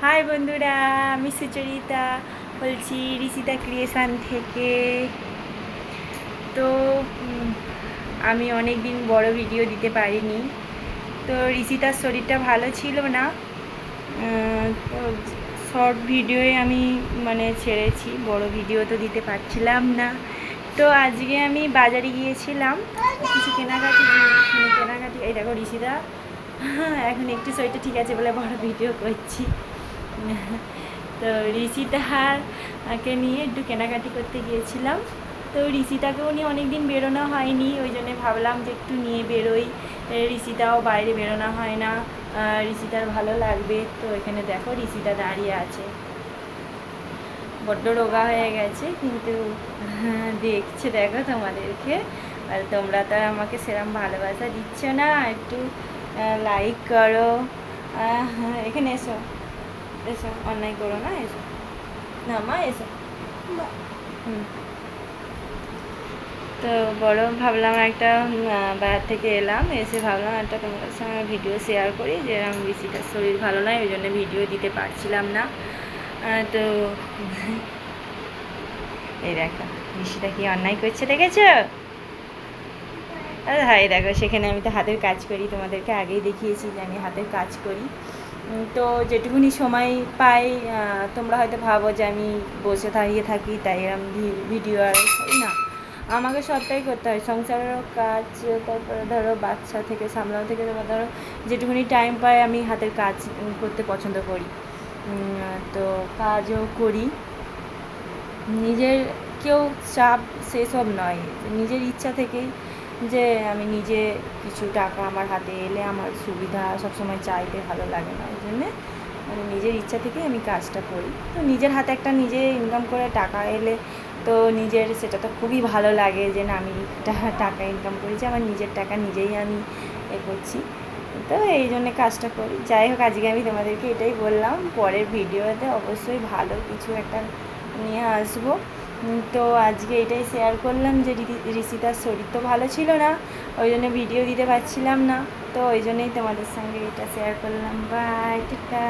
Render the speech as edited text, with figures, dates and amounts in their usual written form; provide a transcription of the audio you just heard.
High বন্ধুরা, আমি সুচরিতা বলছি ঋষিতা ক্রিয়েশান থেকে। তো আমি অনেক দিন বড় ভিডিও দিতে পারিনি, তো ঋষিতার শরীরটা ভালো ছিল না। তো শর্ট ভিডিওয়ে আমি ছেড়েছি, বড় ভিডিও তো দিতে পারছিলাম না। তো আজকে আমি বাজারে গিয়েছিলাম কিছু কেনাকাটি এই দেখো ঋষিতা এখন একটু শরীরটা ঠিক আছে বলে বড় ভিডিও করছি। তো ঋষিতাকে নিয়ে একটু কেনাকাটি করতে গিয়েছিলাম। তো ঋষিতাকেও নিয়ে অনেক দিন বেরোনো হয়নি, ওই জন্যে ভাবলাম যে একটু নিয়ে বেরোই। ঋষিতাও বাইরে বেরোনো হয় না, ঋষিতার ভালো লাগবে। তো এখানে দেখো ঋষিতা দাঁড়িয়ে আছে, বড্ড রোগা হয়ে গেছে, কিন্তু দেখছে দেখো তোমাদেরকে। আর তোমরা তো আমাকে সেরকম ভালোবাসা দিচ্ছ না, একটু লাইক করো। এখানে এসো এসো, অন্যায় করো না, এসো না মা, এসো। তো বড় ভাবলাম একটা বাইরে থেকে এলাম, এসে ভাবলাম একটা তোমাদের সঙ্গে ভিডিও শেয়ার করি, যে আমি ঋষিতার শরীর ভালো নয়, ওই জন্য ভিডিও দিতে পারছিলাম না। তো এই দেখো ঋষিতা কি অন্যায় করছে, দেখেছো? হ্যাঁ দেখো, সেখানে আমি তো হাতের কাজ করি, তোমাদেরকে আগেই দেখিয়েছি যে আমি হাতের কাজ করি। তো যেটুকুনি সময় পাই, তোমরা হয়তো ভাবো যে আমি বসে দাঁড়িয়ে থাকি তাই আমি ভিডিও আর না, আমাকে সবটাই করতে হয়, সংসারেরও কাজ, তারপরে ধরো বাচ্চা থেকে সামলানো থেকে ধরো যেটুকুনি টাইম পাই আমি হাতের কাজ করতে পছন্দ করি। তো কাজও করি, নিজের কেউ চাপ সেসব নয়, নিজের ইচ্ছা থেকেই যে আমি নিজে কিছু টাকা আমার হাতে এলে আমার সুবিধা, সবসময় চাইতে ভালো লাগে না, ওই জন্যে নিজের ইচ্ছা থেকেই আমি কাজটা করি। তো নিজের হাতে একটা নিজে ইনকাম করে টাকা এলে তো নিজের সেটা তো খুবই ভালো লাগে, যে না আমি টাকা ইনকাম করেছি, আমার নিজের টাকা নিজেই আমি করছি। তো এই জন্যে কাজটা করি। যাই হোক, আজকে আমি তোমাদেরকে এটাই বললাম, পরের ভিডিওতে অবশ্যই ভালো কিছু একটা নিয়ে আসবো। তো আজকে এটাই শেয়ার করলাম যে ঋষিতার শরীর তো ভালো ছিল না, ওই জন্য ভিডিও দিতে পারছিলাম না, তো ওই জন্যই তোমাদের সঙ্গে এটা শেয়ার করলাম। Bye, tata.